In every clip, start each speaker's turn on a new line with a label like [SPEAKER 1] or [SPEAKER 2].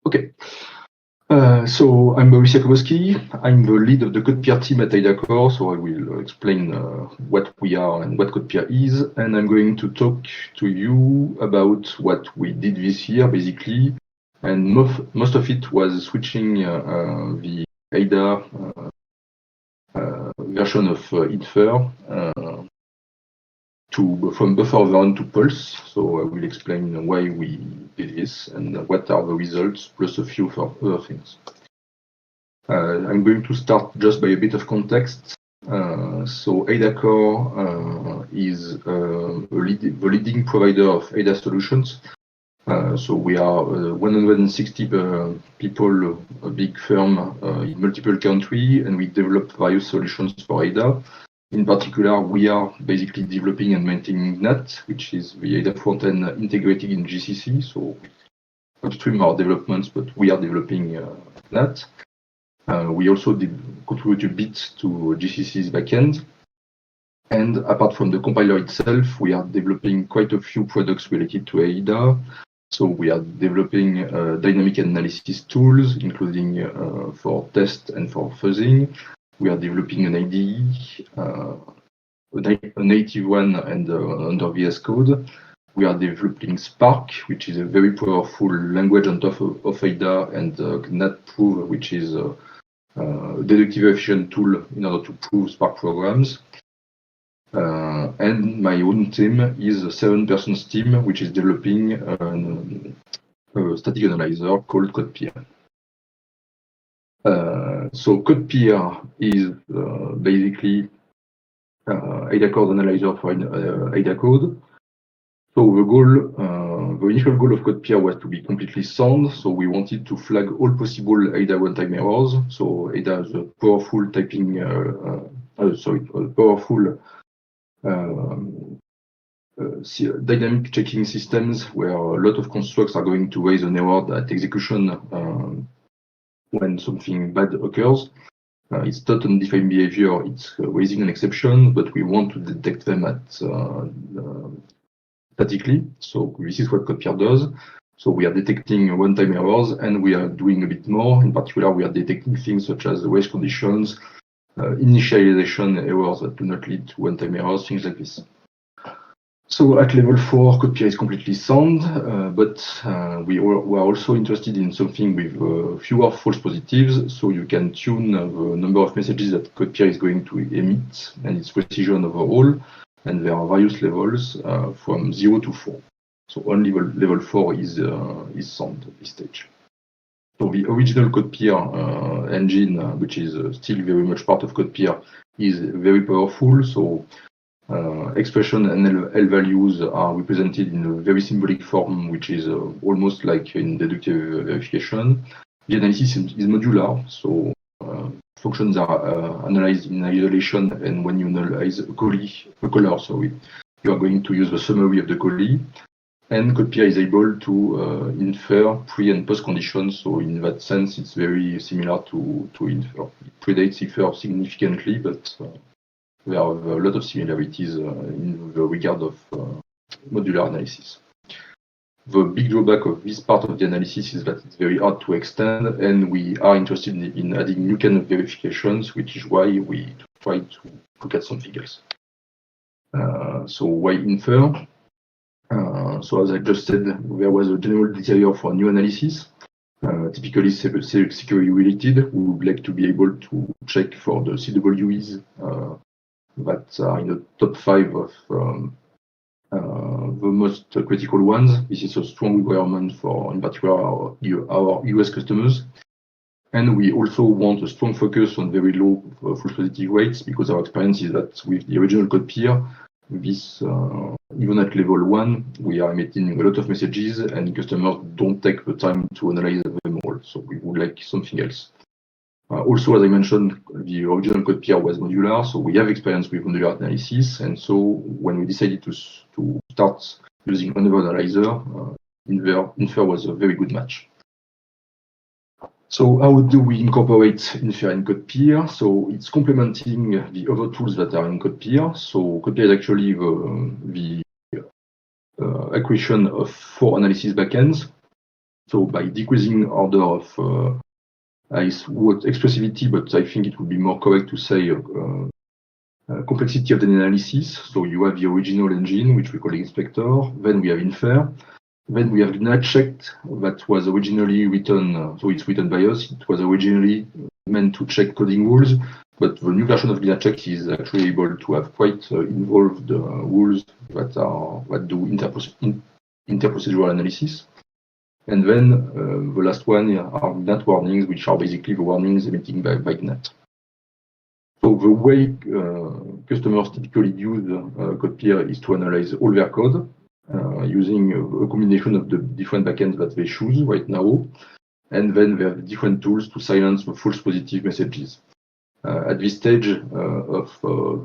[SPEAKER 1] Okay. So I'm Boris Jakubowski. I'm the lead of the CodePeer team at IDACORE, so I will explain what we are and what CodePeer is, and I'm going to talk to you about what we did this year, basically, and most of it was switching the AIDA version of Infer from buffer overrun to Pulse. So I will explain why we did this and what are the results, plus a few other things. I'm going to start just by a bit of context. So IDACORE is the leading provider of AIDA solutions. So we are 160 people, a big firm in multiple countries, and we develop various solutions for AIDA. In particular, we are basically developing and maintaining NAT, which is the AIDA front-end integrated in GCC. So upstream our developments, but we are developing NAT. We also contribute a bit to GCC's backend. And apart from the compiler itself, we are developing quite a few products related to AIDA. So we are developing dynamic analysis tools, including for test and for fuzzing. We are developing an IDE, a native one, and under VS Code. We are developing Spark, which is a very powerful language on top of AIDA, and NatProve, which is a deductive efficient tool in order to prove Spark programs. And my own team is a 7-person team, which is developing a static analyzer called CodePeer. So CodePeer is basically AIDA code analyzer for AIDA code. So the initial goal of CodePeer was to be completely sound. So we wanted to flag all possible AIDA runtime errors. So AIDA has a powerful dynamic checking systems where a lot of constructs are going to raise an error at execution when something bad occurs. It's not undefined behavior, it's raising an exception, but we want to detect them statically. So this is what CodePeer does. So we are detecting runtime errors, and we are doing a bit more. In particular, we are detecting things such as race conditions, initialization errors that do not lead to runtime errors, things like this. So at level 4, CodePeer is completely sound, but we are also interested in something with fewer false positives, so you can tune the number of messages that CodePeer is going to emit and its precision overall, and there are various levels from 0 to 4. So only level 4 is sound at this stage. So the original CodePeer engine, which is still very much part of CodePeer, is very powerful. So expression and L values are represented in a very symbolic form, which is almost like in deductive verification. The analysis is modular, so functions are analyzed in isolation, and when you analyze a color, you are going to use the summary of the collie. And CodePeer is able to infer pre and post conditions, so in that sense, it's very similar to Infer. It predates Infer significantly, but there are a lot of similarities in the regard of modular analysis. The big drawback of this part of the analysis is that it's very hard to extend, and we are interested in adding new kind of verifications, which is why we try to look at something else. So why Infer? So as I just said, there was a general desire for new analysis, typically security related. We would like to be able to check for the CWEs that are in the top 5 of the most critical ones. This is a strong requirement for, in particular, our US customers. And we also want a strong focus on very low false positive rates, because our experience is that with the original CodePeer, this, even at level 1, we are emitting a lot of messages, and customers don't take the time to analyze them all. So we would like something else. Also, as I mentioned, the original CodePeer was modular, so we have experience with modular analysis. And so when we decided to start using another analyzer, Infer was a very good match. So how do we incorporate Infer in CodePeer? So it's complementing the other tools that are in CodePeer. So CodePeer is actually the acquisition of 4 analysis backends. So by decreasing order of expressivity, but I think it would be more correct to say complexity of the analysis. So you have the original engine, which we call the inspector. Then we have infer. Then we have GNAT-checked that was originally written, so it's written by us. It was originally meant to check coding rules, but the new version of GNAT-check is actually able to have quite involved rules that do interprocedural analysis. And then the last one are GNAT warnings, which are basically the warnings emitted by GNAT. So the way customers typically use CodePeer is to analyze all their code using a combination of the different backends that they choose right now, and then they have different tools to silence the false positive messages. At this stage of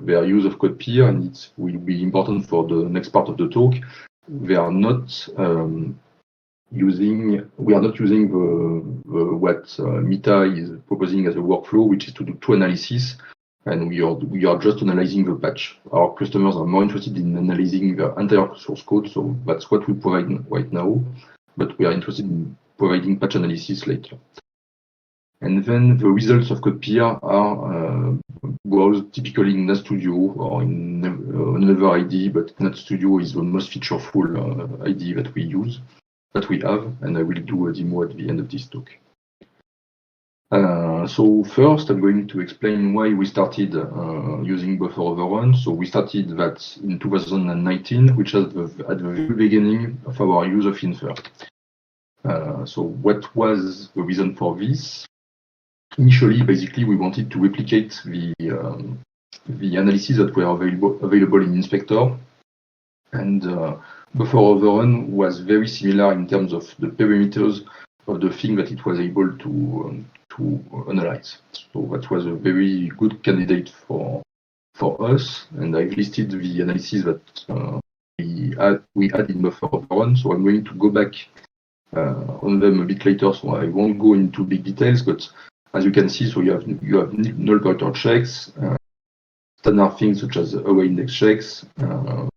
[SPEAKER 1] their use of CodePeer, and it will be important for the next part of the talk, we are not using what Mita is proposing as a workflow, which is to do two analyses, and we are just analyzing the patch. Our customers are more interested in analyzing the entire source code, so that's what we provide right now, but we are interested in providing patch analysis later. And then the results of CodePeer are browsed typically in NetStudio or in another IDE, but NetStudio is the most featureful IDE that we have, and I will do a demo at the end of this talk. So first, I'm going to explain why we started using buffer overrun. So we started that in 2019, which is at the very beginning of our use of infer. So what was the reason for this? Initially, basically, we wanted to replicate the analysis that were available in Inspector, and buffer overrun was very similar in terms of the parameters of the thing that it was able to analyze. So that was a very good candidate for us, and I've listed the analysis that we had in buffer overrun. So I'm going to go back on them a bit later, so I won't go into big details, but as you can see, so you have null pointer checks, standard things such as array index checks,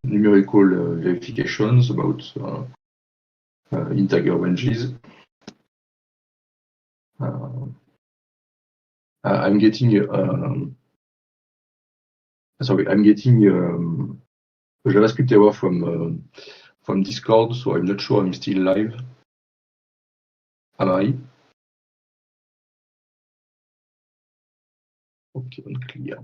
[SPEAKER 1] numerical verifications about integer ranges. I'm getting a JavaScript error from Discord, so I'm not sure I'm still live. Am I? Okay, unclear.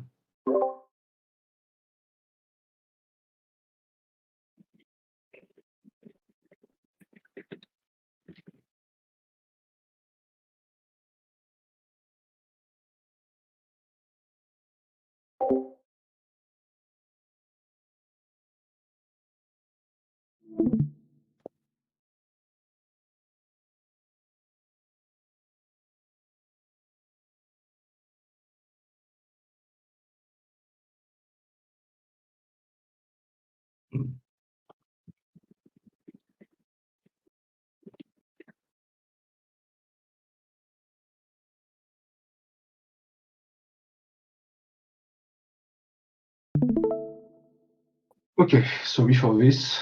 [SPEAKER 1] Okay, so before this,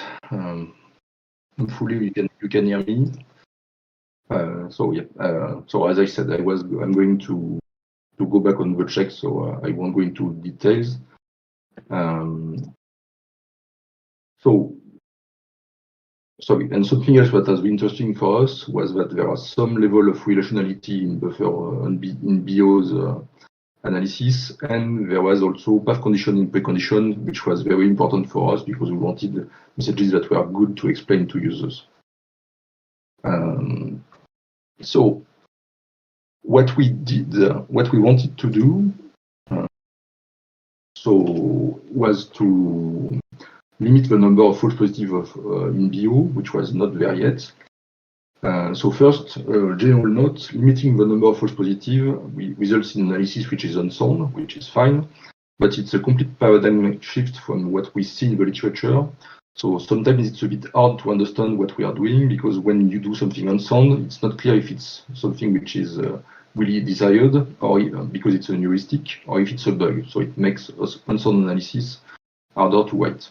[SPEAKER 1] hopefully you can hear me. So as I said, I'm going to go back on the check, so I won't go into details. And something else that has been interesting for us was that there was some level of relationality in buffer in BO's analysis, and there was also path condition in precondition, which was very important for us because we wanted messages that were good to explain to users. So what we wanted to do was to limit the number of false positives in BO, which was not there yet. So first, general note, limiting the number of false positives results in analysis which is unsound, which is fine, but it's a complete paradigm shift from what we see in the literature. So sometimes it's a bit hard to understand what we are doing, because when you do something unsound, it's not clear if it's something which is really desired, or because it's a heuristic, or if it's a bug. So it makes unsound analysis harder to write.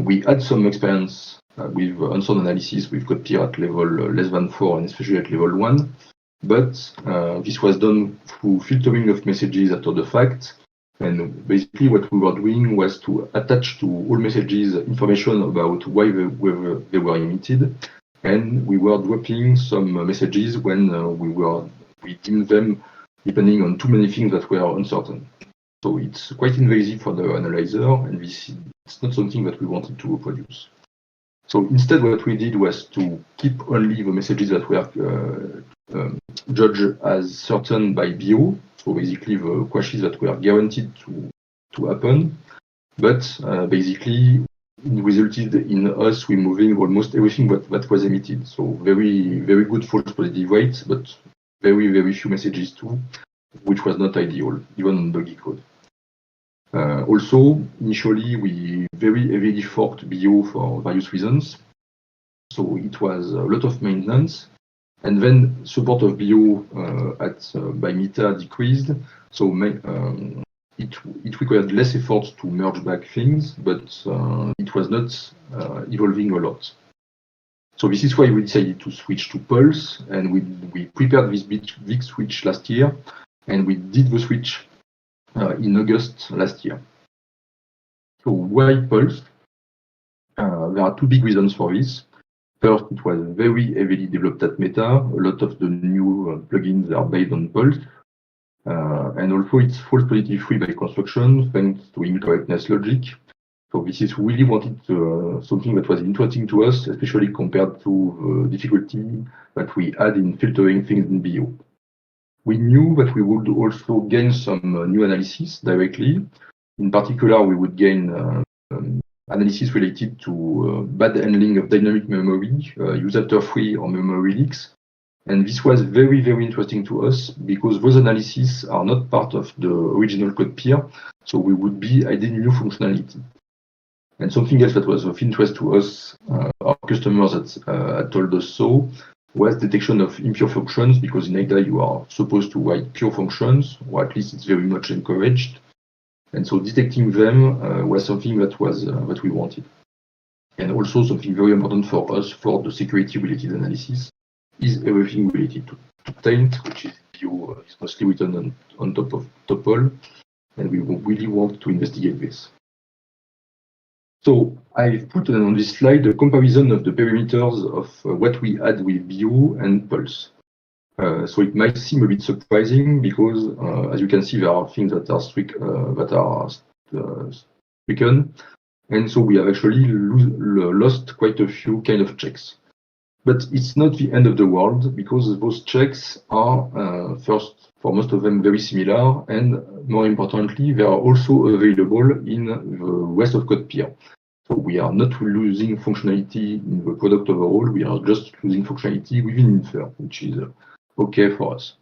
[SPEAKER 1] We had some experience with unsound analysis with CodePeer at level less than 4 and especially at level 1. But this was done through filtering of messages after the fact. And basically what we were doing was to attach to all messages information about why they were emitted. And we were dropping some messages when we deemed them depending on too many things that were uncertain. So it's quite invasive for the analyzer, and it's not something that we wanted to reproduce. So instead, what we did was to keep only the messages that were judged as certain by BO. So basically, the crashes that were guaranteed to happen. But basically, it resulted in us removing almost everything that was emitted. So very, very good false positive rate, but very, very few messages too, which was not ideal, even on buggy code. Also, initially, we very heavily forked BO for various reasons. So it was a lot of maintenance. And then support of BO by Meta decreased. So it required less effort to merge back things, but it was not evolving a lot. So this is why we decided to switch to Pulse, and we prepared this big switch last year, and we did the switch in August last year. So why Pulse? There are two big reasons for this. First, it was very heavily developed at Meta. A lot of the new plugins are based on Pulse. And also it's false positive free by construction, thanks to incorrectness logic. So this is really something that was interesting to us, especially compared to the difficulty that we had in filtering things in BO. We knew that we would also gain some new analysis directly. In particular, we would gain analysis related to bad handling of dynamic memory, use after free or memory leaks. And this was very, very interesting to us because those analyses are not part of the original CodePeer, so we would be adding new functionality. And something else that was of interest to us, our customers had told us so, was detection of impure functions, because in AIDA you are supposed to write pure functions, or at least it's very much encouraged. And so detecting them was something that we wanted. And also something very important for us for the security-related analysis is everything related to taint, which is mostly written on top of Topol, and we really want to investigate this. So I've put on this slide a comparison of the perimeters of what we had with BO and Pulse. So it might seem a bit surprising because, as you can see, there are things that are stricken, and so we have actually lost quite a few kind of checks. But it's not the end of the world because those checks are, first, for most of them, very similar, and more importantly, they are also available in the rest of CodePeer. So we are not losing functionality in the product overall, we are just losing functionality within Infer, which is okay for us.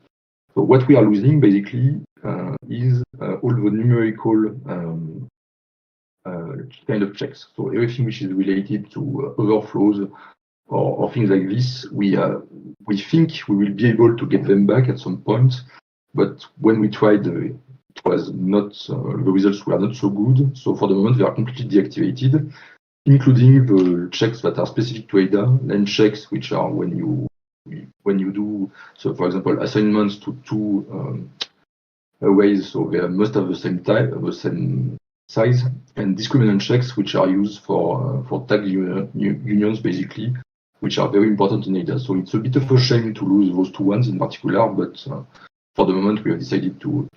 [SPEAKER 1] So what we are losing basically is all the numerical kind of checks. So everything which is related to overflows or things like this, we think we will be able to get them back at some point, but when we tried, it was not the results were not so good. So for the moment, they are completely deactivated, including the checks that are specific to AIDA, and checks which are when you do, so for example, assignments to two arrays, so they must have the same type, the same size, and discriminant checks which are used for tag unions basically, which are very important in AIDA. So it's a bit of a shame to lose those two ones in particular, but for the moment we have decided to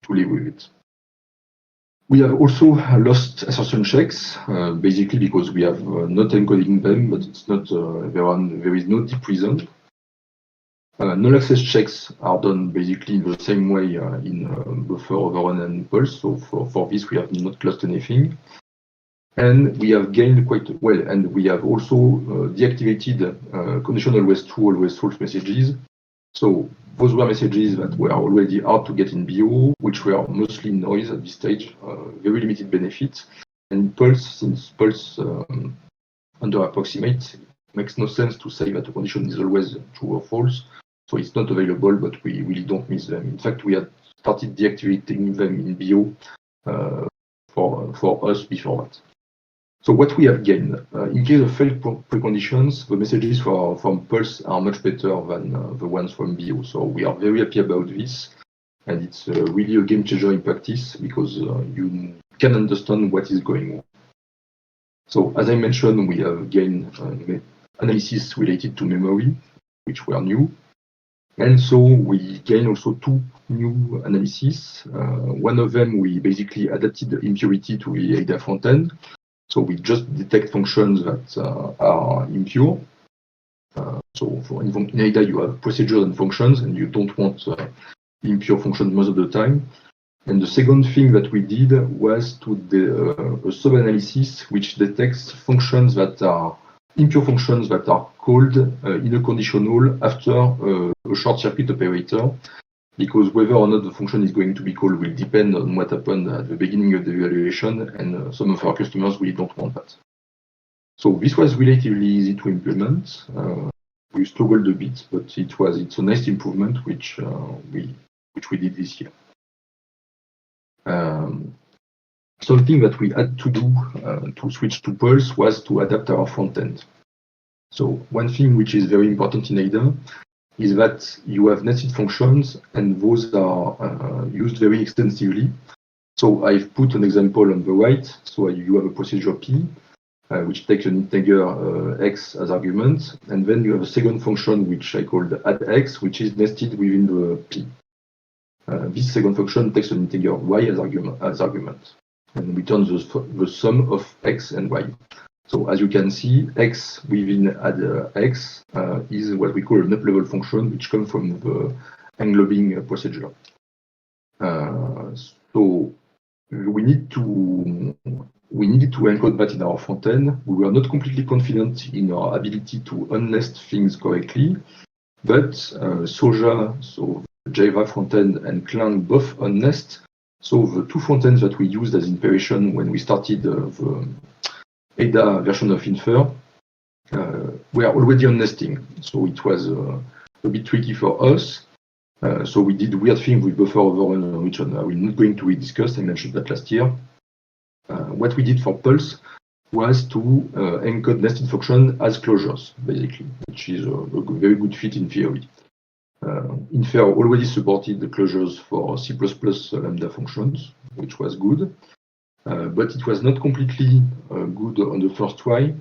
[SPEAKER 1] live with it. We have also lost assertion checks, basically because we have not encoding them, but it's not there is no deep reason. Null access checks are done basically in the same way in buffer overrun and Pulse. So for this we have not lost anything. And we have gained quite well, and we have also deactivated condition always true, always false messages. So those were messages that were already hard to get in BO, which were mostly noise at this stage, very limited benefits. And Pulse, since Pulse under approximate, makes no sense to say that a condition is always true or false. So it's not available, but we really don't miss them. In fact, we had started deactivating them in BO for us before that. So what we have gained, in case of failed preconditions, the messages from Pulse are much better than the ones from BO. So we are very happy about this, and it's really a game changer in practice because you can understand what is going on. So as I mentioned, we have gained analysis related to memory, which were new. And so we gain also two new analyses. One of them, we basically adapted the impurity to the AIDA front end. So we just detect functions that are impure. So in AIDA, you have procedures and functions, and you don't want impure functions most of the time. And the second thing that we did was to a sub-analysis which detects functions that are impure functions that are called in a conditional after a short circuit operator, because whether or not the function is going to be called will depend on what happened at the beginning of the evaluation, and some of our customers really don't want that. So this was relatively easy to implement. We struggled a bit, but it's a nice improvement which we did this year. Something that we had to do to switch to Pulse was to adapt our front end. So one thing which is very important in AIDA is that you have nested functions, and those are used very extensively. So I've put an example on the right. So you have a procedure P, which takes an integer x as argument, and then you have a second function which I called addX, which is nested within the P. This second function takes an integer y as argument, and returns the sum of x and y. So as you can see, x within addX is what we call an up-level function, which comes from the englobing procedure. So we needed to encode that in our front end. We were not completely confident in our ability to unnest things correctly, but Soja, so Java front end, and Clang both unnest. So the two front ends that we used as inspiration when we started the AIDA version of Infer were already unnesting. So it was a bit tricky for us. So we did weird things with buffer overrun, which I'm not going to rediscuss. I mentioned that last year. What we did for Pulse was to encode nested function as closures, basically, which is a very good fit in theory. Infer already supported the closures for C++ Lambda functions, which was good. But it was not completely good on the first try,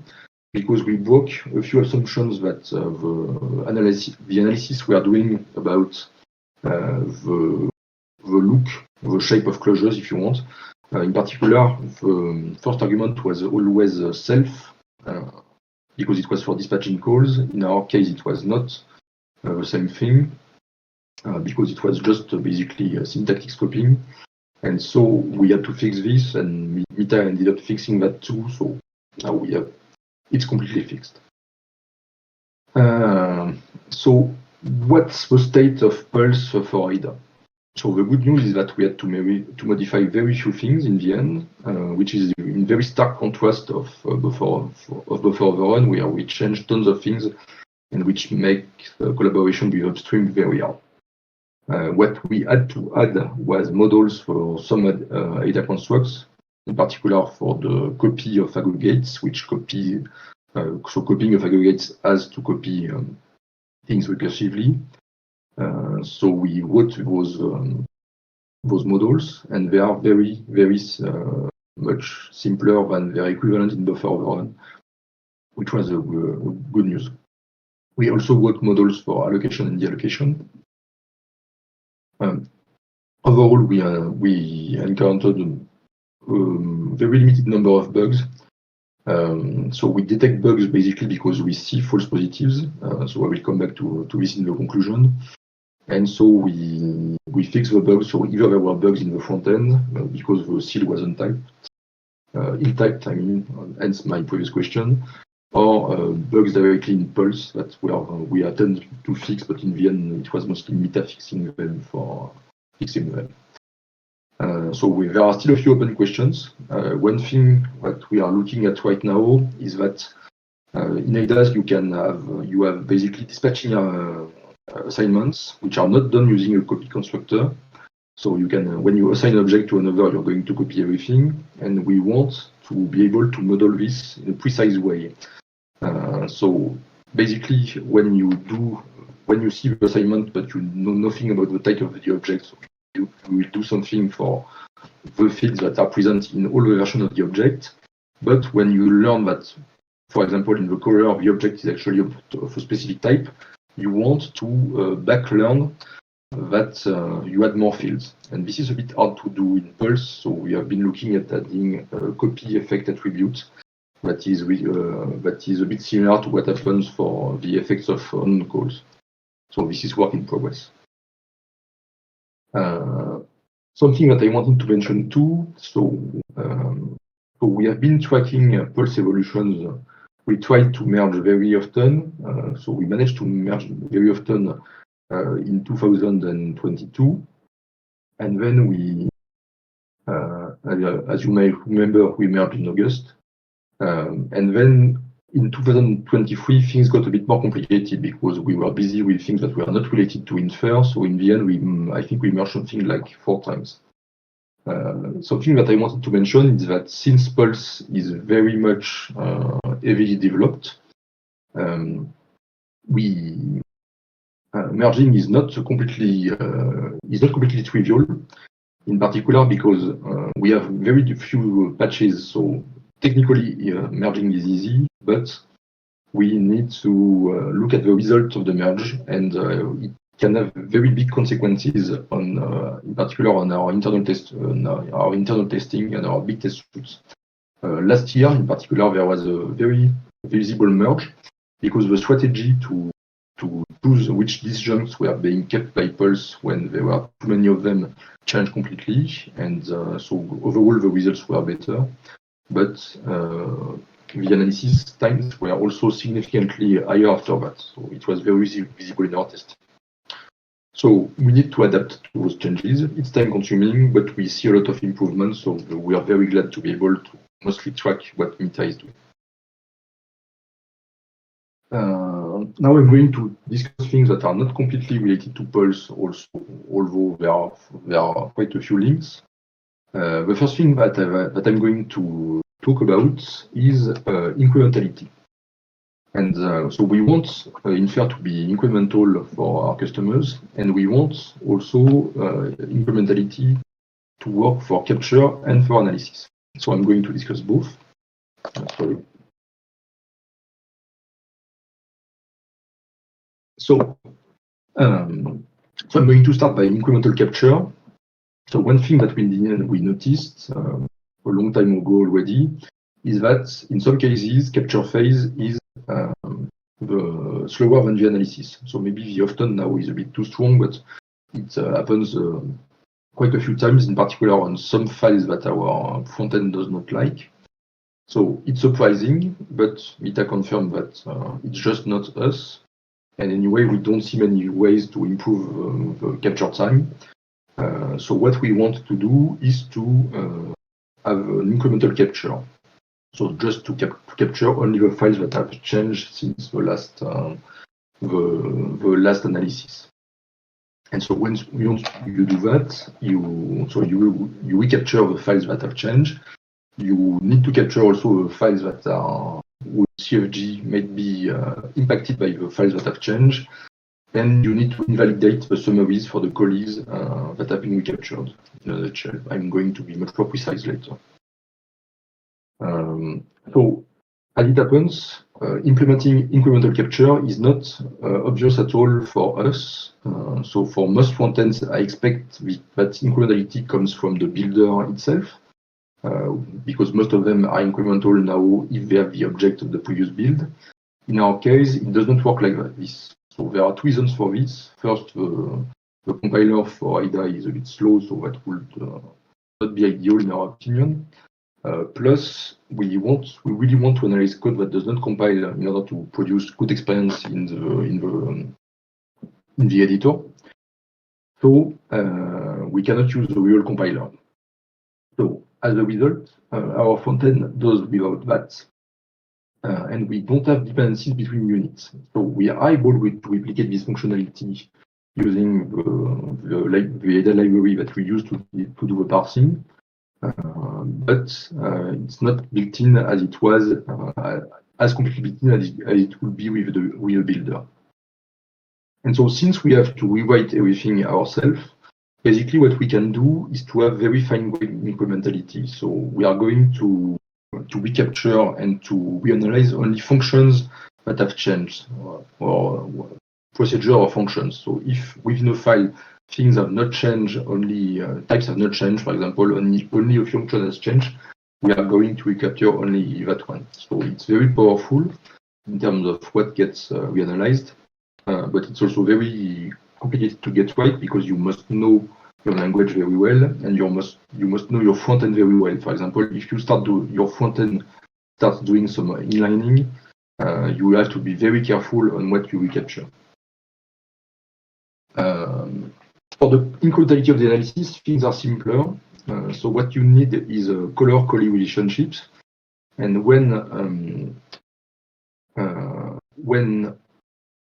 [SPEAKER 1] because we broke a few assumptions that the analysis we are doing about the look, the shape of closures, if you want. In particular, the first argument was always self, because it was for dispatching calls. In our case, it was not the same thing, because it was just basically syntactic scoping. And so we had to fix this, and Mita ended up fixing that too. So now it's completely fixed. So what's the state of Pulse for AIDA? So the good news is that we had to modify very few things in the end, which is in very stark contrast of buffer overrun, where we changed tons of things and which make collaboration with upstream very hard. What we had to add was models for some AIDA constructs, in particular for the copy of aggregates, which copying of aggregates has to copy things recursively. So we wrote those models, and they are very, very much simpler than their equivalent in buffer overrun, which was good news. We also wrote models for allocation and deallocation. Overall, we encountered a very limited number of bugs. So we detect bugs basically because we see false positives. So I will come back to this in the conclusion. And so we fix the bugs. So either there were bugs in the front end because the seal was untyped, ill-typed, I mean, hence my previous question, or bugs directly in Pulse that we attempted to fix, but in the end it was mostly Mita fixing them for fixing them. So there are still a few open questions. One thing that we are looking at right now is that in AIDAs you have basically dispatching assignments which are not done using a copy constructor. So you can, when you assign an object to another, you're going to copy everything, and we want to be able to model this in a precise way. So basically, when you see the assignment but you know nothing about the type of the object, so you will do something for the fields that are present in all the versions of the object. But when you learn that, for example, in the color, the object is actually of a specific type, you want to back-learn that you add more fields. And this is a bit hard to do in Pulse, so we have been looking at adding a copy effect attribute that is a bit similar to what happens for the effects of on calls. So this is work in progress. Something that I wanted to mention too, so we have been tracking Pulse evolutions. We try to merge very often, so we managed to merge very often in 2022, and then we, as you may remember, we merged in August, and then in 2023 things got a bit more complicated because we were busy with things that were not related to Infer. So in the end, I think we merged something like 4 times. Something that I wanted to mention is that since Pulse is very much heavily developed, merging is not completely trivial. In particular, because we have very few patches, so technically merging is easy, but we need to look at the result of the merge, and it can have very big consequences on, in particular, on our internal testing and our big test suites. Last year, in particular, there was a very visible merge because the strategy to choose which disjuncts were being kept by Pulse when there were too many of them changed completely, and so overall the results were better. But the analysis times were also significantly higher after that, so it was very visible in our test. So we need to adapt to those changes. It's time consuming, but we see a lot of improvements, so we are very glad to be able to mostly track what Mita is doing. Now I'm going to discuss things that are not completely related to Pulse also, although there are quite a few links. The first thing that I'm going to talk about is incrementality. And so we want Infer to be incremental for our customers, and we want also incrementality to work for capture and for analysis. So I'm going to discuss both. Sorry. So I'm going to start by incremental capture. So one thing that we noticed a long time ago already is that in some cases capture phase is slower than the analysis. So maybe the often now is a bit too strong, but it happens quite a few times, in particular on some files that our front end does not like. So it's surprising, but Mita confirmed that it's just not us. And anyway, we don't see many ways to improve the capture time. So what we want to do is to have an incremental capture. So just to capture only the files that have changed since the last analysis. And so when you do that, you recapture the files that have changed. You need to capture also the files that are with CFG might be impacted by the files that have changed. And you need to invalidate the summaries for the calls that have been recaptured. In a nutshell, I'm going to be much more precise later. So as it happens, implementing incremental capture is not obvious at all for us. So for most frontends, I expect that incrementality comes from the builder itself, because most of them are incremental now if they have the object of the previous build. In our case, it does not work like this. So there are 2 reasons for this. First, the compiler for IDA is a bit slow, so that would not be ideal in our opinion. Plus, we really want to analyze code that does not compile in order to produce good experience in the editor. So we cannot use the real compiler. So as a result, our frontend does without that. And we don't have dependencies between units. So we are able to replicate this functionality using the IDA library that we use to do the parsing. but it's not built in as it was, as completely built in as it would be with a builder. And so since we have to rewrite everything ourselves, basically what we can do is to have very fine-grained incrementality. So we are going to recapture and to reanalyze only functions that have changed, or procedure or functions. So if within a file things have not changed, only types have not changed, for example, only a function has changed, we are going to recapture only that one. So it's very powerful in terms of what gets reanalyzed, but it's also very complicated to get right because you must know your language very well, and you must know your front end very well. For example, if you your front end starts doing some inlining, you have to be very careful on what you recapture. For the incrementality of the analysis, things are simpler. So what you need is a color-collie relationships, and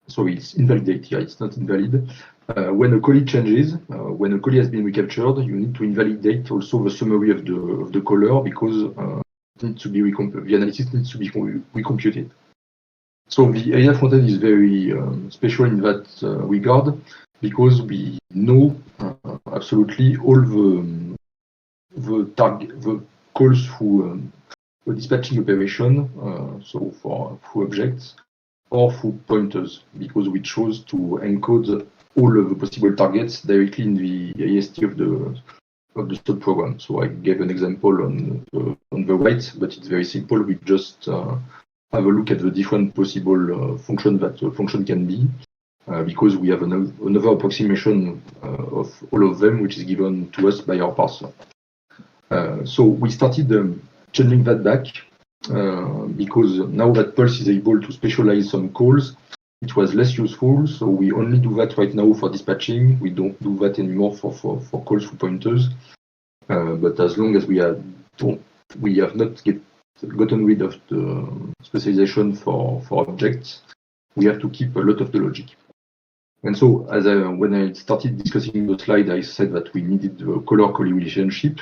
[SPEAKER 1] sorry, it's invalidate here, it's not invalid. When a collie changes, when a collie has been recaptured, you need to invalidate also the summary of the color because it needs to be the analysis needs to be recomputed. So the AIDA frontend is very special in that regard because we know absolutely all the calls through the dispatching operation, so through objects or through pointers, because we chose to encode all of the possible targets directly in the AST of the subprogram. So I gave an example on the right, but it's very simple. We just have a look at the different possible functions that a function can be, because we have another approximation of all of them, which is given to us by our parser. So we started changing that back because now that Pulse is able to specialize some calls, it was less useful. So we only do that right now for dispatching. We don't do that anymore for calls through pointers. But as long as we have not gotten rid of the specialization for objects, we have to keep a lot of the logic. And so, when I started discussing the slide, I said that we needed a color-collie relationship.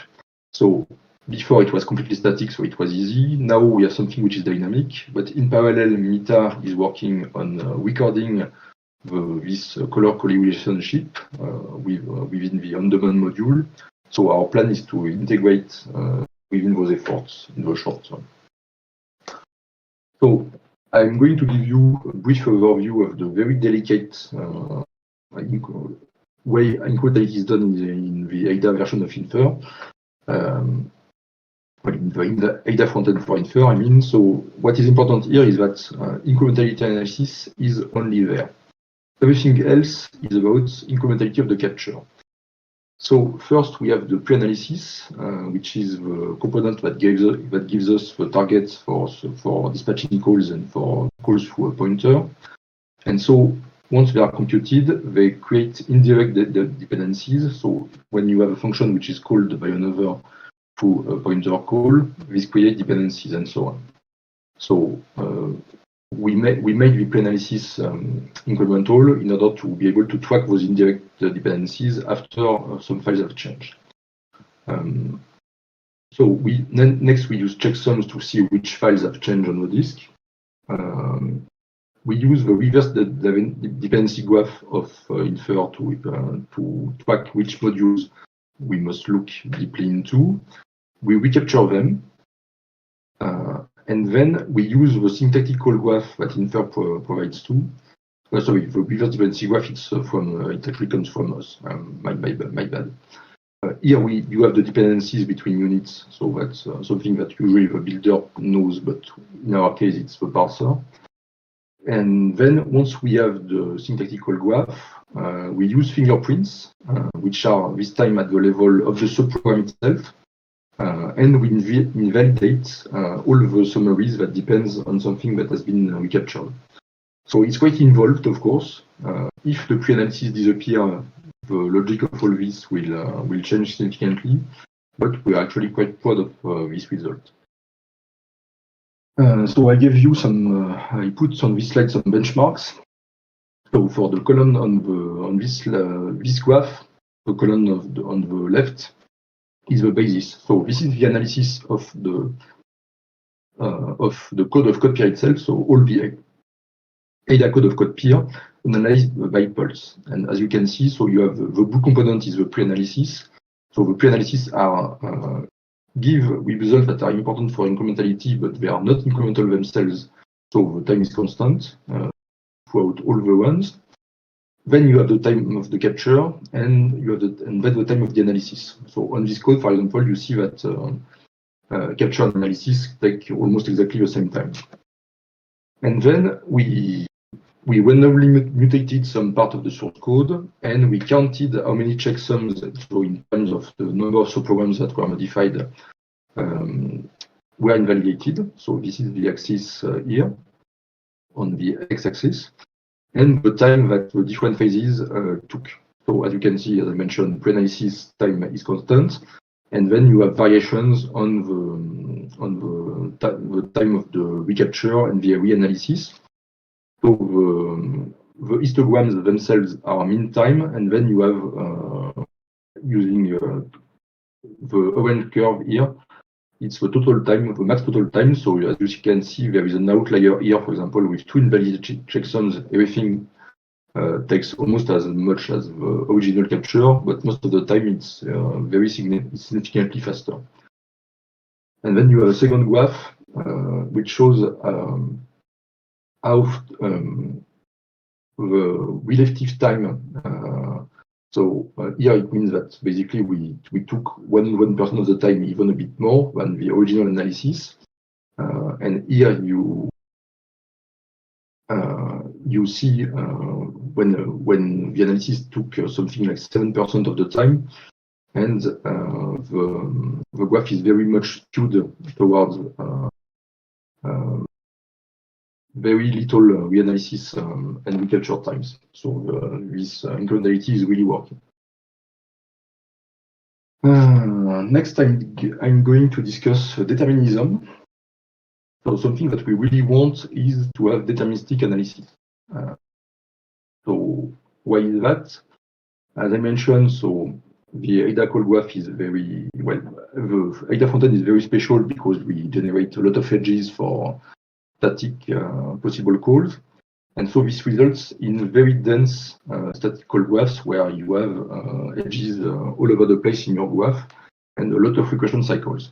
[SPEAKER 1] So before it was completely static, so it was easy. Now we have something which is dynamic, but in parallel, Mita is working on recording this color-collie relationship within the on-demand module. So our plan is to integrate within those efforts in the short term. So I'm going to give you a brief overview of the very delicate way incrementality is done in the AIDA version of Infer. In the AIDA frontend for Infer, I mean. So what is important here is that incrementality analysis is only there. Everything else is about incrementality of the capture. So first we have the pre-analysis, which is the component that gives us the targets for dispatching calls and for calls through a pointer. And so once they are computed, they create indirect dependencies. So when you have a function which is called by another through a pointer call, this creates dependencies and so on. So we made the pre-analysis incremental in order to be able to track those indirect dependencies after some files have changed. So next we use checksums to see which files have changed on the disk. We use the reverse dependency graph of Infer to track which modules we must look deeply into. We recapture them, and then we use the syntactic call graph that Infer provides too. Sorry, the reverse dependency graph it actually comes from us. My bad. Here you have the dependencies between units, so that's something that usually the builder knows, but in our case it's the parser. And then once we have the syntactic call graph, we use fingerprints, which are this time at the level of the subprogram itself, and we invalidate all the summaries that depends on something that has been recaptured. So it's quite involved, of course. If the pre-analysis disappears, the logic of all this will change significantly, but we are actually quite proud of this result. So I gave you I put on this slide some benchmarks. So for the column on this graph, the column on the left is the basis. So this is the analysis of the code of CodePeer itself. So all the ADA code of CodePeer analyzed by Pulse. And as you can see, so you have the book component is the pre-analysis. So the pre-analysis are give results that are important for incrementality, but they are not incremental themselves. So the time is constant throughout all the runs. Then you have the time of the capture, and you have then the time of the analysis. So on this code, for example, you see that capture and analysis take almost exactly the same time. And then we randomly mutated some part of the source code, and we counted how many checksums, so in terms of the number of subprograms that were modified, were invalidated. So this is the axis here on the x-axis, and the time that the different phases took. So as you can see, as I mentioned, pre-analysis time is constant, and then you have variations on the time of the recapture and the reanalysis. So the histograms themselves are mean time, and then you have using the orange curve here, it's the total time, the max total time. So as you can see, there is an outlier here, for example, with two invalid checksums. Everything takes almost as much as the original capture, but most of the time it's very significantly faster. And then you have a second graph which shows how the relative time. So here it means that basically we took 1% of the time, even a bit more than the original analysis. And here you see when the analysis took something like 7% of the time, and the graph is very much skewed towards very little reanalysis and recapture times. So this incrementality is really working. Next, I'm going to discuss determinism. So something that we really want is to have deterministic analysis. So why is that? As I mentioned, so the ADA call graph is very well. The ADA frontend is very special because we generate a lot of edges for static possible calls, and so this results in very dense static call graphs where you have edges all over the place in your graph and a lot of regression cycles.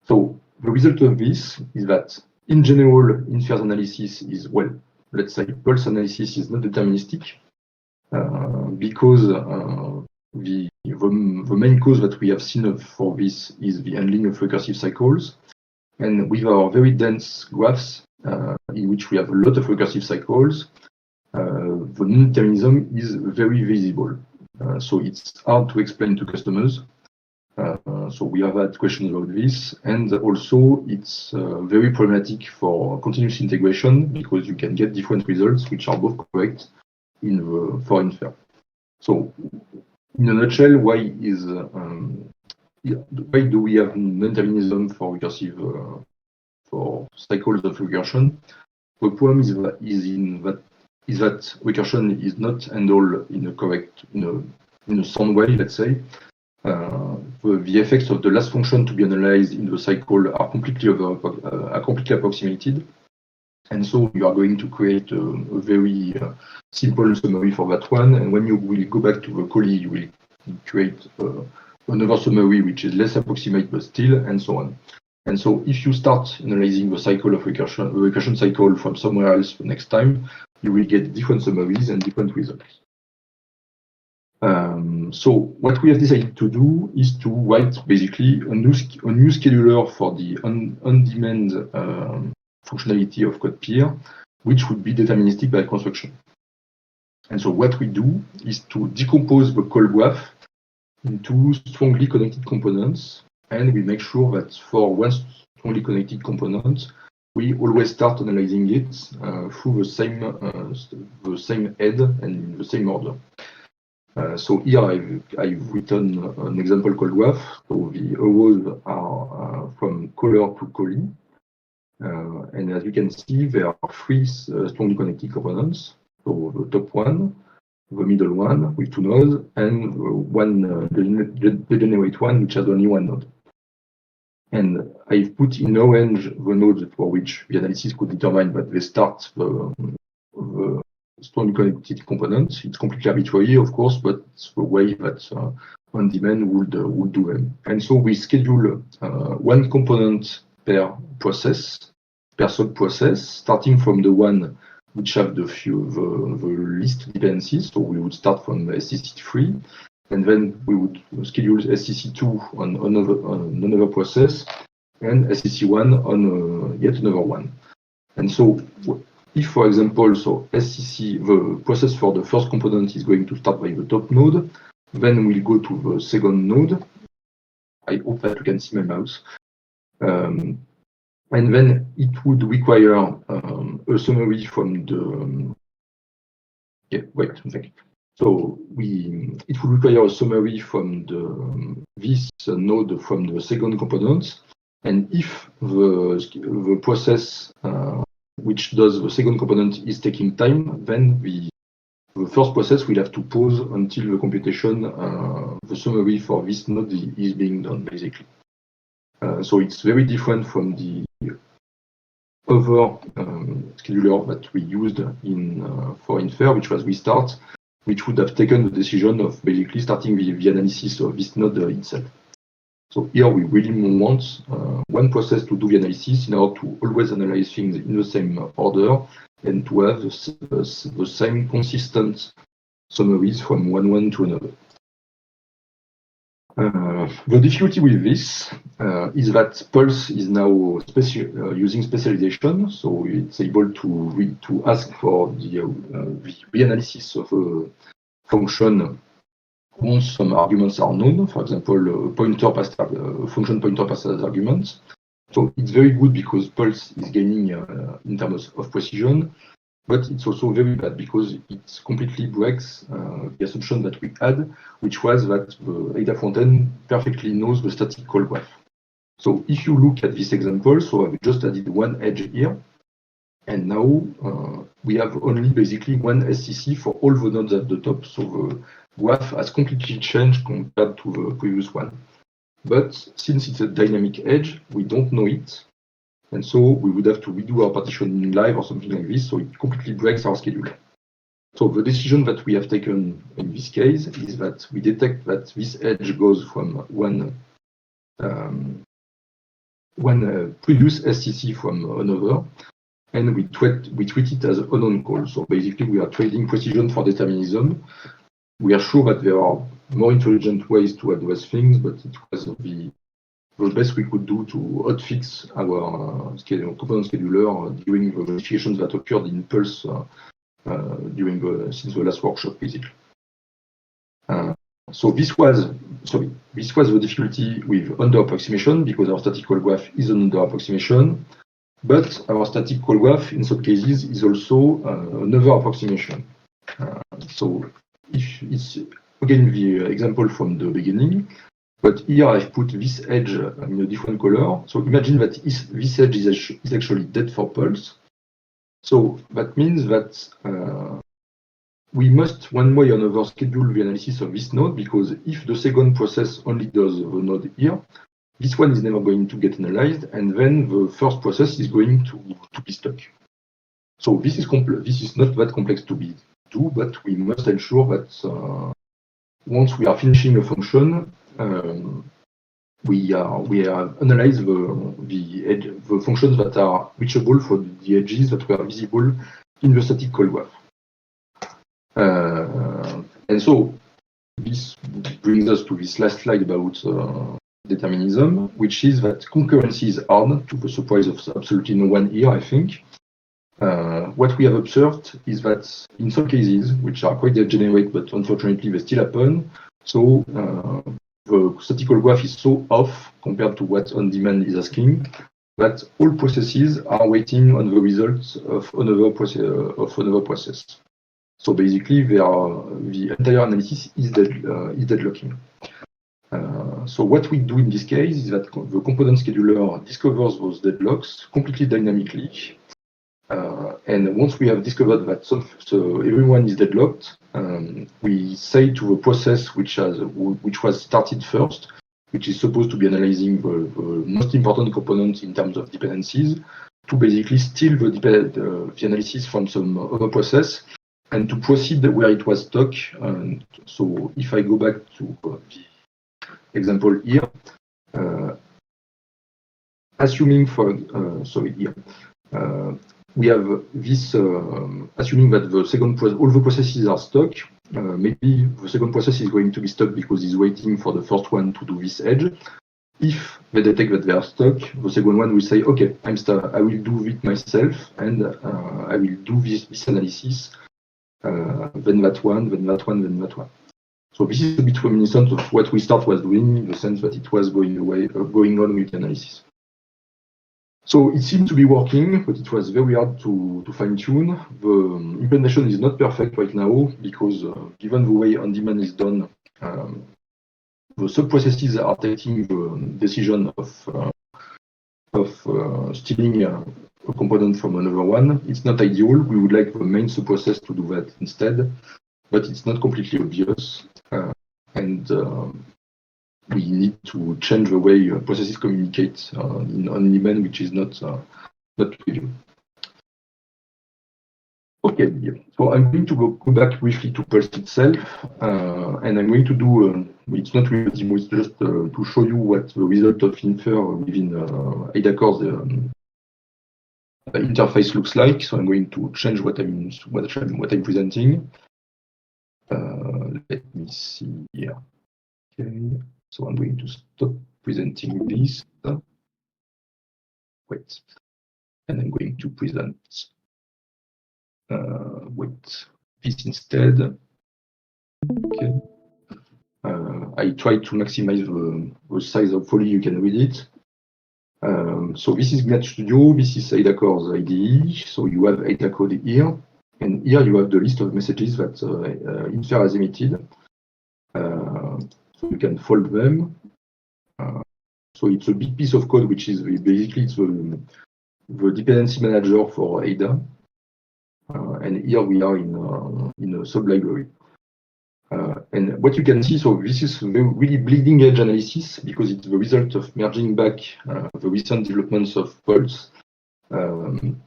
[SPEAKER 1] So the result of this is that in general, inference analysis is, well, let's say pulse analysis is not deterministic because the main cause that we have seen for this is the handling of recursive cycles. And with our very dense graphs, in which we have a lot of recursive cycles, the non-determinism is very visible. So it's hard to explain to customers. So we have had questions about this. And also, it's very problematic for continuous integration because you can get different results which are both correct for infer. So in a nutshell, why do we have non-determinism for recursive for cycles of regression? The problem is that recursion is not handled in a correct, in a sound way, let's say. The effects of the last function to be analyzed in the cycle are completely approximated. And so you are going to create a very simple summary for that one. And when you will go back to the callee, you will create another summary which is less approximate but still, and so on. And so if you start analyzing the cycle of recursion, the recursion cycle from somewhere else the next time, you will get different summaries and different results. So what we have decided to do is to write basically a new scheduler for the on-demand functionality of CodePeer, which would be deterministic by construction. And so what we do is to decompose the call graph into strongly connected components, and we make sure that for one strongly connected component, we always start analyzing it through the same head and in the same order. So here I've written an example call graph. So the arrows are from caller to callee. And as you can see, there are three strongly connected components. So the top one, the middle one with 2 nodes, and the generate one, which has only 1 node. And I've put in orange the nodes for which the analysis could determine that they start the strong connectivity component. It's completely arbitrary, of course, but it's the way that on-demand would do them. And so we schedule one component per process, per sub-process, starting from the one which have the least dependencies. So we would start from SCC3, and then we would schedule SCC2 on another process, and SCC1 on yet another one. And so if, for example, so SCC, the process for the first component is going to start by the top node, then we'll go to the second node. I hope that you can see my mouse. And then it would require a summary from the. So it would require a summary from this node from the second component, and if the process which does the second component is taking time, then the first process will have to pause until the computation, the summary for this node is being done, basically. So it's very different from the other scheduler that we used for Infer, which was Restart, which would have taken the decision of basically starting the analysis of this node itself. So here we really want one process to do the analysis in order to always analyze things in the same order and to have the same consistent summaries from one to another. The difficulty with this is that Pulse is now using specialization, so it's able to ask for the reanalysis of a function once some arguments are known. For example, function pointer passes arguments. So it's very good because Pulse is gaining in terms of precision, but it's also very bad because it completely breaks the assumption that we had, which was that the Ada frontend perfectly knows the static call graph. So if you look at this example, so I've just added one edge here, and now we have only basically one SCC for all the nodes at the top, so the graph has completely changed compared to the previous one. But since it's a dynamic edge, we don't know it, and so we would have to redo our partitioning live or something like this, so it completely breaks our schedule. So the decision that we have taken in this case is that we detect that this edge goes from one previous SCC from another, and we treat it as unknown call. So basically we are trading precision for determinism. We are sure that there are more intelligent ways to address things, but it was the best we could do to hotfix our component scheduler during the modifications that occurred in Pulse since the last workshop, basically. So this was the difficulty with under-approximation, because our static call graph is an under-approximation, but our static call graph in some cases is also another approximation. So if it's again the example from the beginning, but here I've put this edge in a different color. So imagine that this edge is actually dead for Pulse. So that means that we must one way or another schedule the analysis of this node, because if the second process only does the node here, this one is never going to get analyzed, and then the first process is going to be stuck. So this is not that complex to do, but we must ensure that once we are finishing a function, we analyze the functions that are reachable for the edges that were visible in the static call graph. And so this brings us to this last slide about determinism, which is that concurrency is hard, to the surprise of absolutely no one here, I think. What we have observed is that in some cases, which are quite degenerate, but unfortunately they still happen, so the statistical graph is so off compared to what on-demand is asking that all processes are waiting on the results of another process. So basically, the entire analysis is deadlocking. So what we do in this case is that the component scheduler discovers those deadlocks completely dynamically, And once we have discovered that so everyone is deadlocked, we say to the process which was started first, which is supposed to be analyzing the most important components in terms of dependencies, to basically steal the analysis from some other process and to proceed where it was stuck. So if I go back to the example here, assuming for we have this assuming that the second all the processes are stuck. Maybe the second process is going to be stuck because it's waiting for the first one to do this edge. If they detect that they are stuck, the second one will say, "Okay, I'm stuck. I will do it myself, and I will do this analysis. Then that one, then that one, then that one." So this is a bit reminiscent of what we was doing, in the sense that it was going on with the analysis. So it seemed to be working, but it was very hard to fine-tune. The implementation is not perfect right now because given the way on-demand is done, the sub-processes are taking the decision of stealing a component from another one. It's not ideal. We would like the main sub-process to do that instead, but it's not completely obvious. And we need to change the way processes communicate in on-demand, which is not trivial. Okay, so I'm going to go back briefly to Pulse itself, and I'm going to do, it's not really a demo, it's just to show you what the result of Infer within Ada Core's interface looks like. So I'm going to change what I'm presenting. Let me see here. Okay, so I'm going to stop presenting this. Wait, and I'm going to present this instead. Okay. I try to maximize the size. Hopefully you can read it. So this is GNAT Studio, this is Ada Core's IDE. So you have Ada code here, and here you have the list of messages that Infer has emitted. So you can fold them. So it's a big piece of code, which is basically the dependency manager for Ada. And here we are in a sub-library. And what you can see, so this is really bleeding edge analysis because it's the result of merging back the recent developments of Pulse in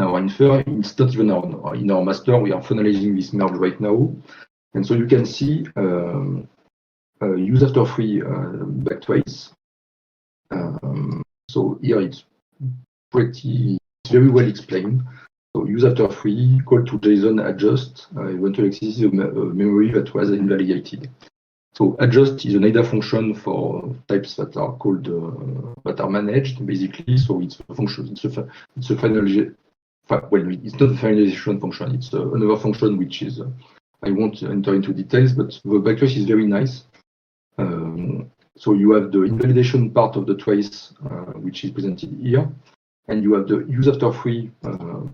[SPEAKER 1] our Infer. It's not even in our master. We are finalizing this merge right now. And so you can see use after free back twice. So here it's very well explained. So use after free, call to JSON adjust, eventually access a memory that was invalidated. So adjust is an Ada function for types that are called that are managed basically. So it's a function. It's a finalization. Well, it's not a finalization function. It's another function which is I won't enter into details, but the backtrace is very nice. So you have the invalidation part of the trace, which is presented here. And you have the use after free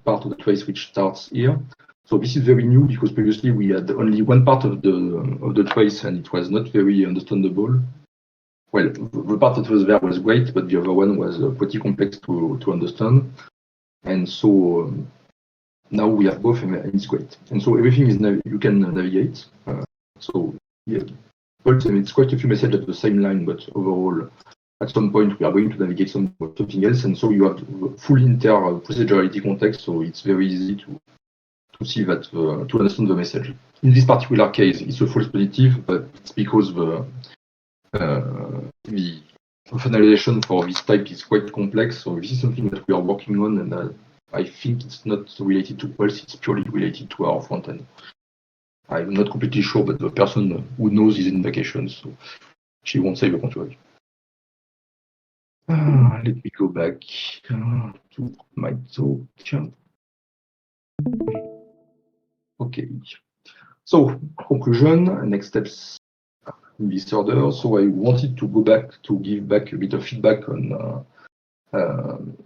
[SPEAKER 1] part of the trace which starts here. So this is very new because previously we had only one part of the trace and it was not very understandable. Well, the part that was there was great, but the other one was pretty complex to understand. And so now we have both and it's great. And so everything is you can navigate. So yeah, and it's quite a few messages at the same line, but overall. At some point, we are going to navigate something else, and so you have full inter-procedurality context, so it's very easy to see that to understand the message. In this particular case, it's a false positive, but it's because the finalization for this type is quite complex. So this is something that we are working on, and I think it's not related to Pulse; it's purely related to our front end. I'm not completely sure, but the person who knows is in vacation, so she won't say the contrary. Let me go back to my talk. Okay. So, conclusion, next steps in this order. So I wanted to go back to give back a bit of feedback on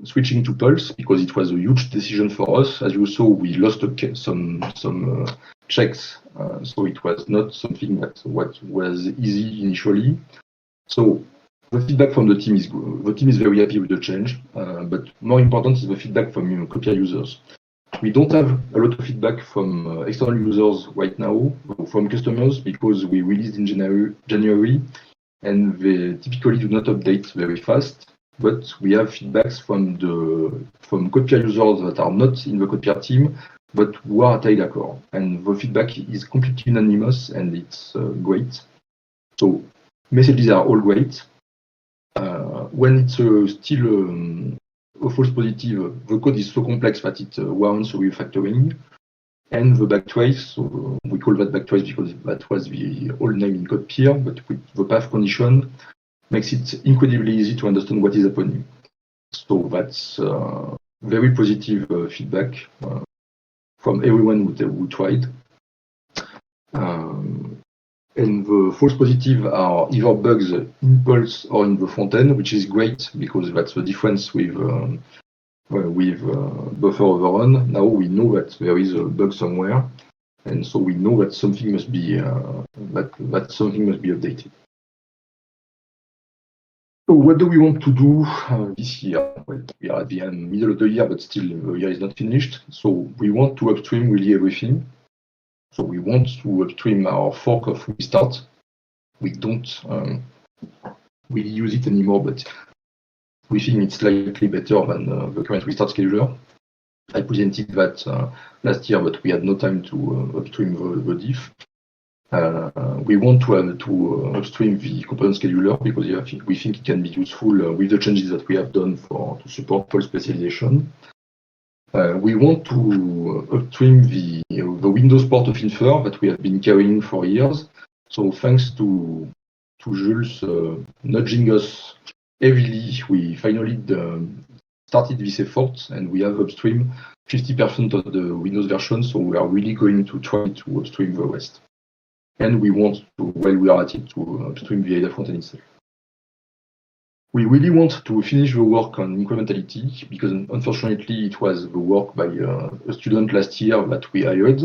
[SPEAKER 1] switching to Pulse because it was a huge decision for us. As you saw, we lost some checks, so it was not something that was easy initially. So The feedback from the team is very happy with the change, but more important is the feedback from Copia users. We don't have a lot of feedback from external users right now, from customers, because we released in January, and they typically do not update very fast. But we have feedbacks from Copia users that are not in the Copia team, but who are at Idacor. And the feedback is completely anonymous, and it's great. So messages are all great. When it's still a false positive, the code is so complex that it warrants refactoring. And the backtrace, so we call that backtrace because that was the old name in CodePeer, but with the path condition makes it incredibly easy to understand what is happening. So that's very positive feedback from everyone who tried. And the false positive are either bugs in Pulse or in the front end, which is great because that's the difference with buffer overrun. Now we know that there is a bug somewhere, and so we know that something must be updated. So what do we want to do this year? Well, we are at the middle of the year, but still the year is not finished. So we want to upstream really everything. So we want to upstream our fork of restart. We don't really use it anymore, but we think it's slightly better than the current restart scheduler. I presented that last year, but we had no time to upstream the diff. We want to upstream the component scheduler because we think it can be useful with the changes that we have done to support Pulse specialization. We want to upstream the Windows port of Infer that we have been carrying for years. So thanks to Jules nudging us heavily, we finally started this effort, and we have upstream 50% of the Windows version. So we are really going to try to upstream the rest. And we want to, while we are at it, to upstream the ADA frontend itself. We really want to finish the work on incrementality because unfortunately it was the work by a student last year that we hired.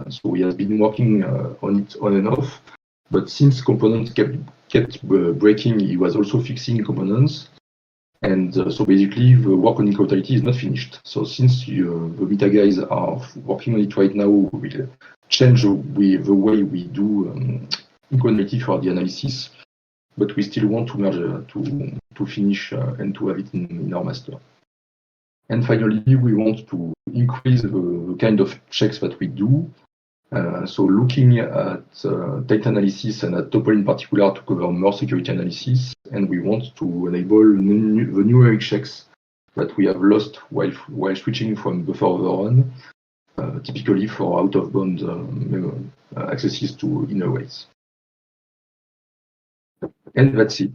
[SPEAKER 1] So we have been working on it on and off. But since components kept breaking, he was also fixing components. And so basically the work on incrementality is not finished. So since the beta guys are working on it right now, we'll change the way we do incrementality for the analysis. But we still want to merge to finish and to have it in our master. And finally, we want to increase the kind of checks that we do. So looking at data analysis and at Topol in particular to cover more security analysis, and we want to enable the numeric checks that we have lost while switching from buffer overrun, typically for out-of-bound accesses to inner ways. And that's it.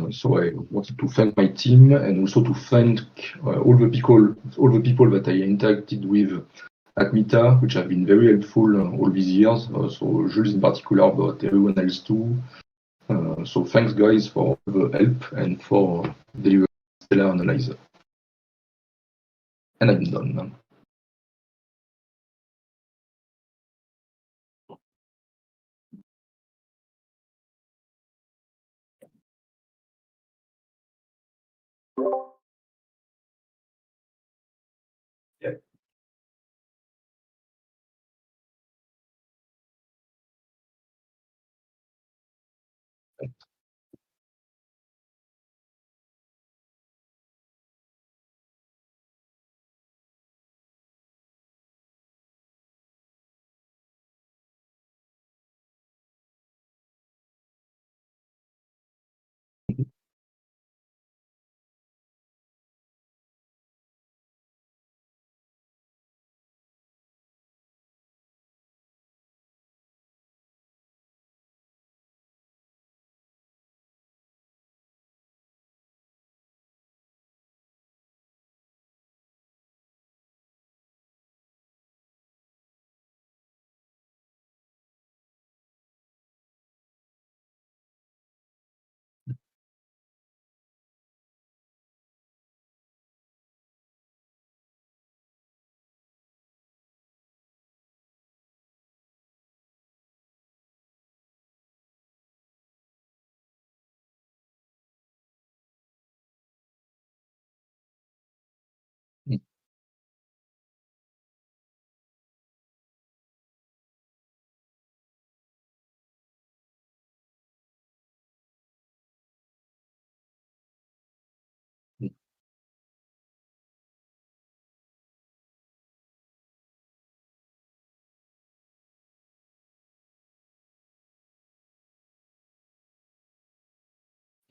[SPEAKER 1] So I wanted to thank my team and also to thank all the people that I interacted with at Mita, which have been very helpful all these years. So Jules in particular, but everyone else too. So thanks guys for the help and for delivering Stellar Analyzer. And I'm done now.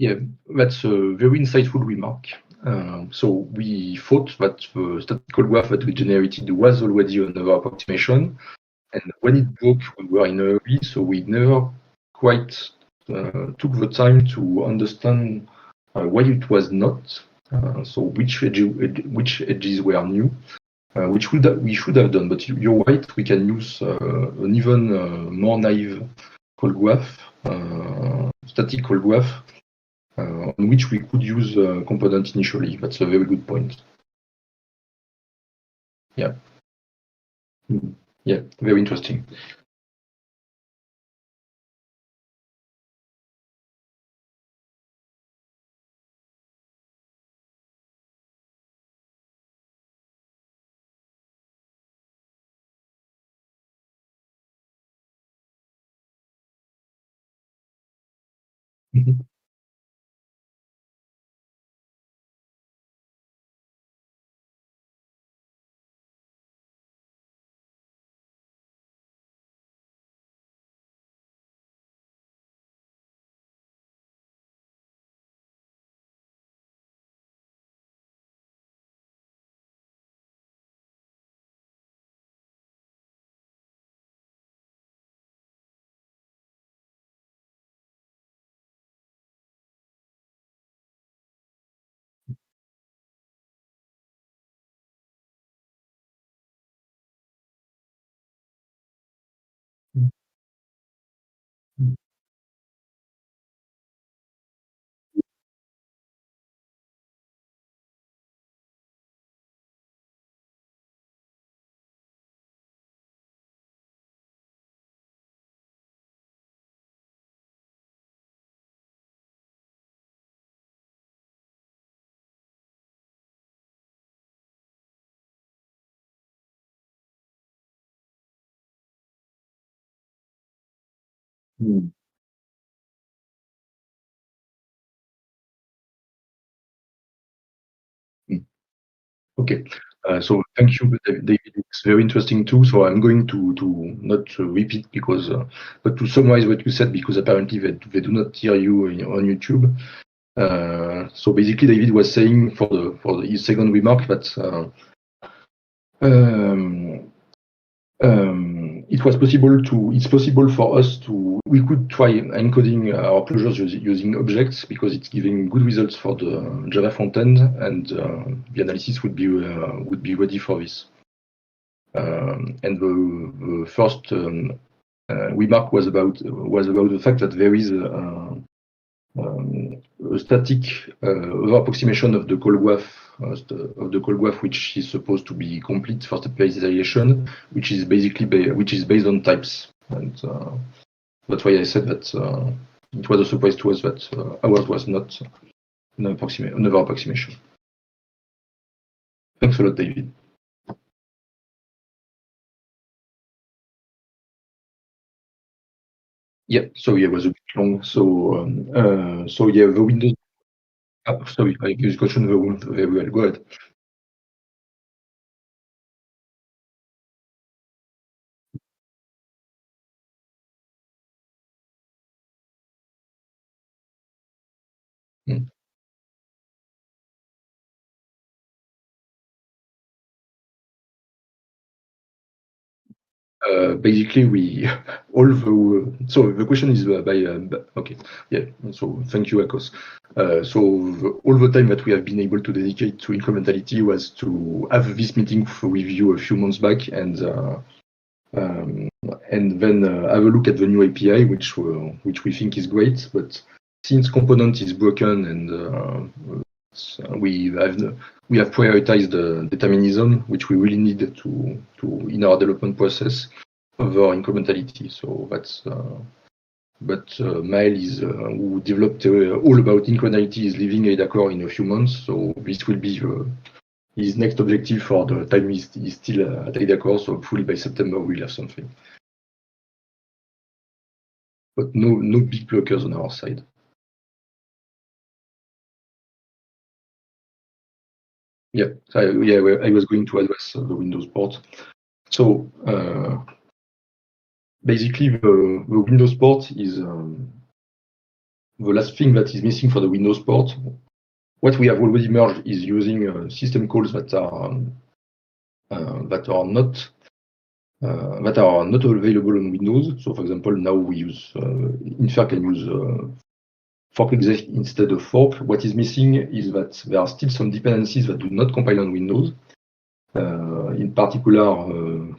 [SPEAKER 1] Yeah, that's a very insightful remark. So we thought that the statistical graph that we generated was already another approximation, and when it broke, we were in a hurry, so we never quite took the time to understand why it was not. So which edges were new, which we should have done. But you're right, we can use an even more naive call graph, static call graph, on which we could use component initially. That's a very good point. Yeah. Yeah, very interesting. Mhm. Mm. Mm. Okay. So thank you, David. It's very interesting too. So I'm going to not repeat because, but to summarize what you said, because apparently they do not hear you on YouTube. So basically, David was saying his second remark that um, it's possible for us we could try encoding our closures using objects because it's giving good results for the Java front end, and the analysis would be ready for this. And the first remark was about the fact that there is a static approximation of the call graph, which is supposed to be complete for stepwise, which is based on types, and that's why I said that it was a surprise to us that ours was not another approximation. Thanks a lot, David. Yeah, sorry, I was a bit long. So yeah, the Windows. Sorry, I use question very well. Go ahead. Mm. Basically, we all the so the question is okay, yeah. So thank you, Akos. All the time that we have been able to dedicate to incrementality was to have this meeting with you a few months back, um, and then have a look at the new API, which we think is great. But since component is broken and we have prioritized determinism, which we really need to in our development process over incrementality. So that's but Maël is who developed all about incrementality is leaving Adacor in a few months. So this will be his next objective for the time he's still at Adacor. So hopefully by September we'll have something. But no big blockers on our side. Yeah, I was going to address the Windows port. So basically, the Windows port is the last thing that is missing for the Windows port, what we have already merged is using system calls that are not available on Windows. So, for example, now we use Infer can use fork exec instead of fork. What is missing is that there are still some dependencies that do not compile on Windows. In particular,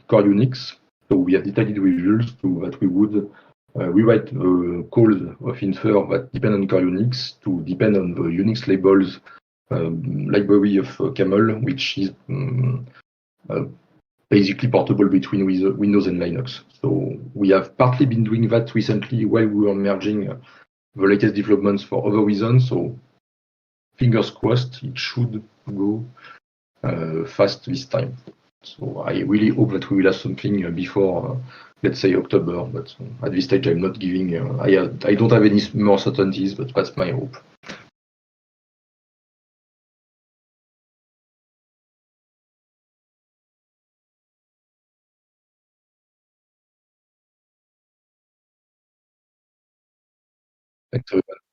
[SPEAKER 1] core Unix. So we have decided with Jules that we would rewrite the code of Infer that depend on core Unix to depend on the Unix labels library of Camel, which is basically portable between Windows and Linux. So we have partly been doing that recently while we were merging the latest developments for other reasons. So fingers crossed, it should go fast this time. So I really hope that we will have something before, let's say, October. But at this stage, I'm not giving. I don't have any more certainties, but that's my hope. Thanks, everyone.